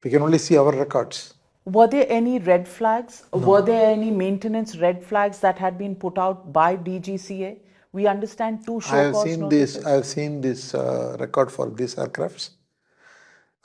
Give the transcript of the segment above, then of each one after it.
We can only see our records. Were there any red flags? No. Were there any maintenance red flags that had been put out by DGCA? We understand two show cause notices. I have seen this record for these aircrafts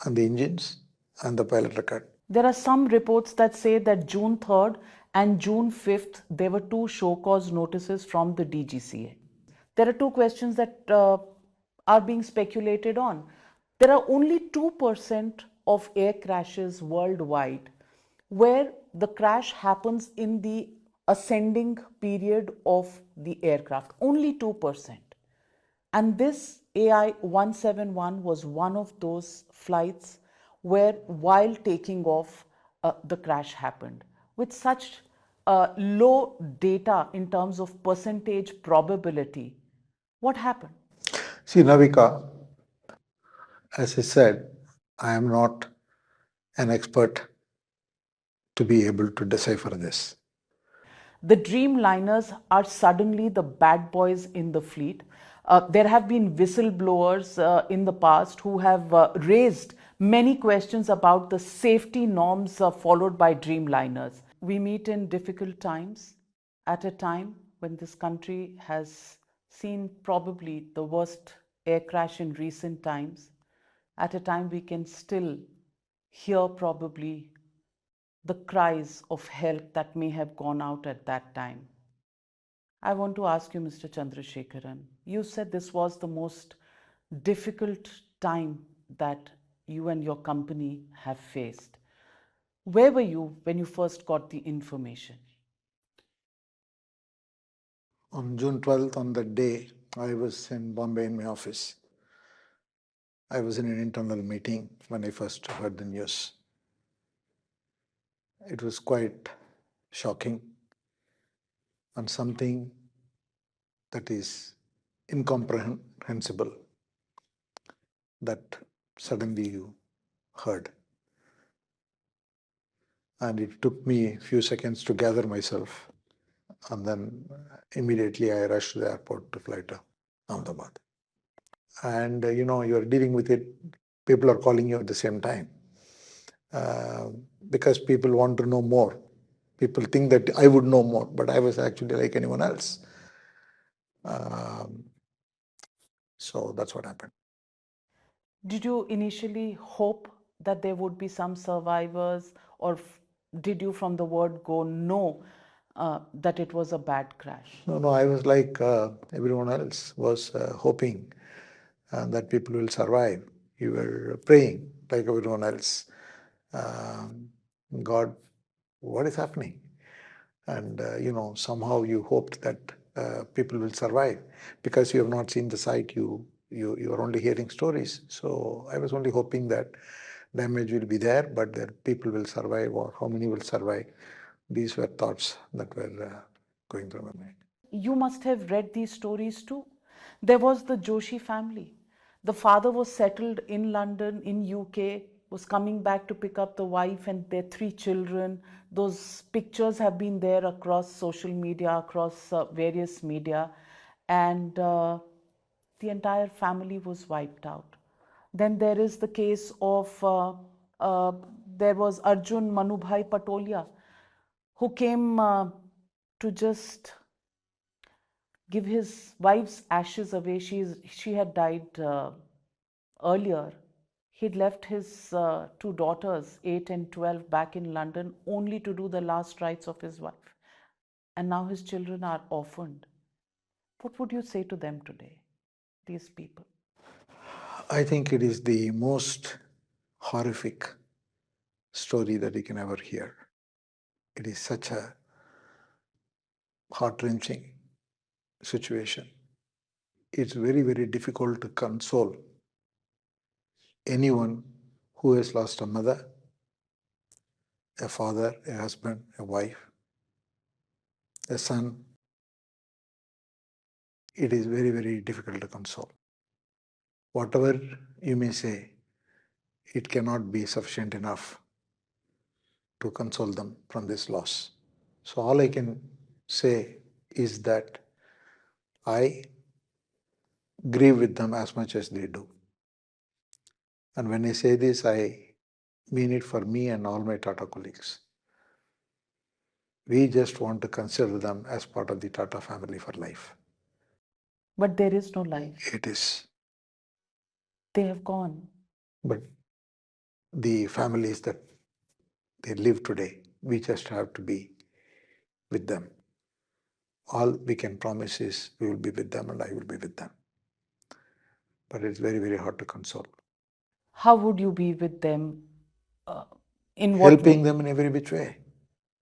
and the engines and the pilot record. There are some reports that say that June 3rd and June 5th, there were two show cause notices from the DGCA. There are two questions that are being speculated on. There are only 2% of air crashes worldwide where the crash happens in the ascending period of the aircraft. Only 2%. And this AI-171 was one of those flights where, while taking off, the crash happened. With such low data in terms of percentage probability, what happened? See, Navika, as I said, I am not an expert to be able to decipher this. The Dreamliners are suddenly the bad boys in the fleet. There have been whistleblowers in the past who have raised many questions about the safety norms followed by Dreamliners. We meet in difficult times at a time when this country has seen probably the worst air crash in recent times. At a time we can still hear probably the cries of help that may have gone out at that time. I want to ask you, Mr. Chandrasekaran, you said this was the most difficult time that you and your company have faced. Where were you when you first got the information? On June 12th, on that day, I was in Bombay in my office. I was in an internal meeting when I first heard the news. It was quite shocking and something that is incomprehensible that suddenly you heard. And it took me a few seconds to gather myself. And then immediately I rushed to the airport to fly to Ahmedabad. And you're dealing with it, people are calling you at the same time because people want to know more. People think that I would know more, but I was actually like anyone else. So that's what happened. Did you initially hope that there would be some survivors, or did you from the word go know that it was a bad crash? No, I was like everyone else was hoping that people will survive. You were praying like everyone else. God, what is happening? And somehow you hoped that people will survive because you have not seen the site. You are only hearing stories. So I was only hoping that damage will be there, but that people will survive, or how many will survive. These were thoughts that were going through my mind. You must have read these stories too. There was the Joshi family. The father was settled in London, in UK, was coming back to pick up the wife and their 3 children. Those pictures have been there across social media, across various media, and the entire family was wiped out. Then there is the case of, there was Arjun Manubhai Patolia, who came to just give his wife's ashes away. She had died earlier. He'd left his 2 daughters, 8 and 12, back in London only to do the last rites of his wife. And now his children are orphaned. What would you say to them today, these people? I think it is the most horrific story that you can ever hear. It is such a heart-wrenching situation. It's very, very difficult to console anyone who has lost a mother, a father, a husband, a wife, a son. It is very, very difficult to console. Whatever you may say, it cannot be sufficient enough to console them from this loss. So all I can say is that I grieve with them as much as they do. And when I say this, I mean it for me and all my Tata colleagues. We just want to consider them as part of the Tata family for life. But there is no life. It is. They have gone. But the families that they live today, we just have to be with them. All we can promise is we will be with them and I will be with them. But it's very, very hard to console. How would you be with them? Uh, in what Helping way? them in every which way,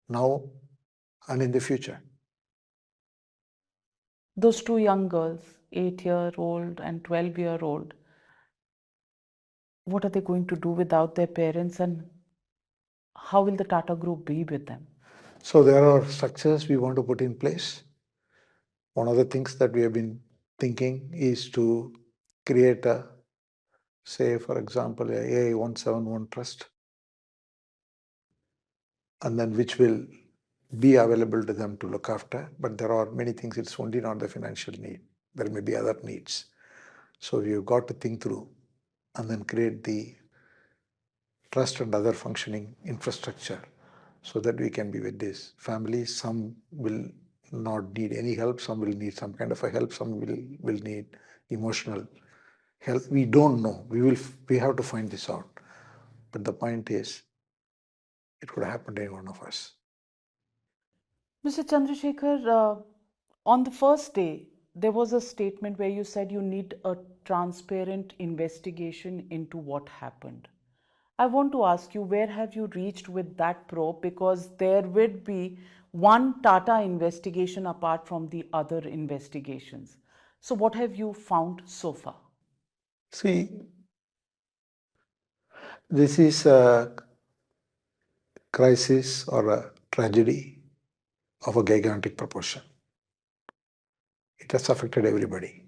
now and in the future. Those two young girls, 8-year-old and 12-year-old, what are they going to do without their parents, and how will the Tata Group be with them? So there are structures we want to put in place. One of the things that we have been thinking is to create a, say, for example, a AI-171 trust, and then which will be available to them to look after. But there are many things, it's only not the financial need. There may be other needs. So you've got to think through and then create the trust and other functioning infrastructure so that we can be with these families. Some will not need any help, some will need some kind of a help, some will need emotional help. We don't know. We have to find this out. But the point is, it could happen to any one of us. Mr. Chandrasekhar, on the first day, there was a statement where you said you need a transparent investigation into what happened. I want to ask you, where have you reached with that probe? Because there would be one Tata investigation apart from the other investigations. So, what have you found so far? See, this is a crisis or a tragedy of a gigantic proportion. It has affected everybody.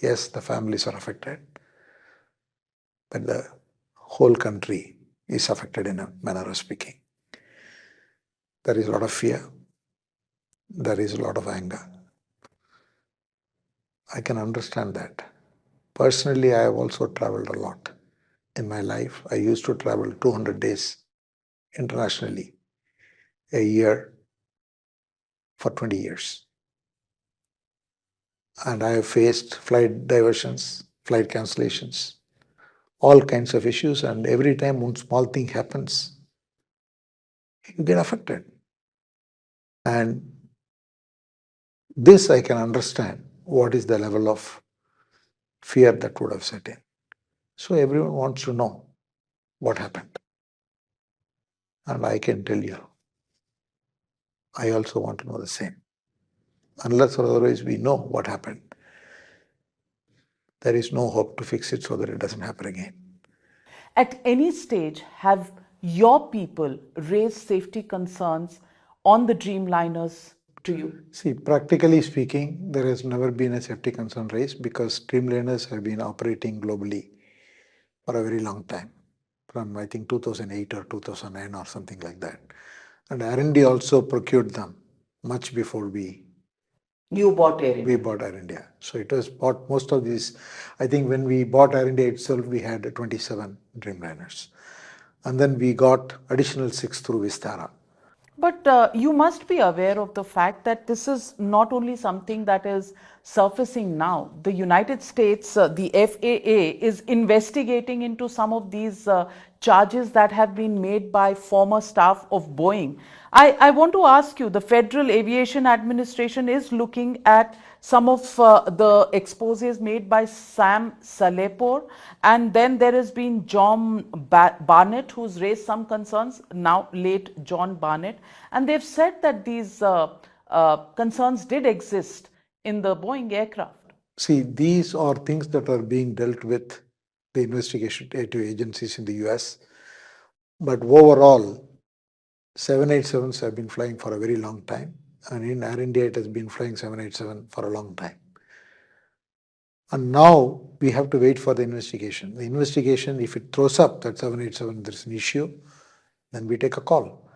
Yes, the families are affected, but the whole country is affected in a manner of speaking. There is a lot of fear, there is a lot of anger. I can understand that. Personally, I have also traveled a lot. In my life, I used to travel 200 days internationally a year for 20 years. And I have faced flight diversions, flight cancellations, all kinds of issues. And every time one small thing happens, you get affected. And this I can understand what is the level of fear that would have set in. So everyone wants to know what happened. And I can tell you, I also want to know the same. Unless or otherwise we know what happened, there is no hope to fix it so that it doesn't happen again. At any stage, have your people raised safety concerns on the Dreamliners to you? See, practically speaking, there has never been a safety concern raised because Dreamliners have been operating globally for a very long time, from I think 2008 or 2009 or something like that. And R&D also procured them much before You bought Air we India. bought Air India. So it was bought most of these. I think when we bought Air India itself, we had 27 Dreamliners. And then we got additional 6 through Vistara. But you must be aware of the fact that this is not only something that is surfacing now. The United States, the FAA, is investigating into some of these charges that have been made by former staff of Boeing. I want to ask you, the Federal Aviation Administration is looking at some of the exposes made by Sam Salepur, and then there has been John Barnett, who's raised some concerns, now late John Barnett, and they've said that these concerns did exist in the Boeing aircraft. See, these are things that are being dealt with the investigative agencies in the US. But overall, 787s have been flying for a very long time. And in Air India, it has been flying 787 for a long time. And now we have to wait for the investigation. The investigation, if it throws up that 787 there's an issue, then we take a call.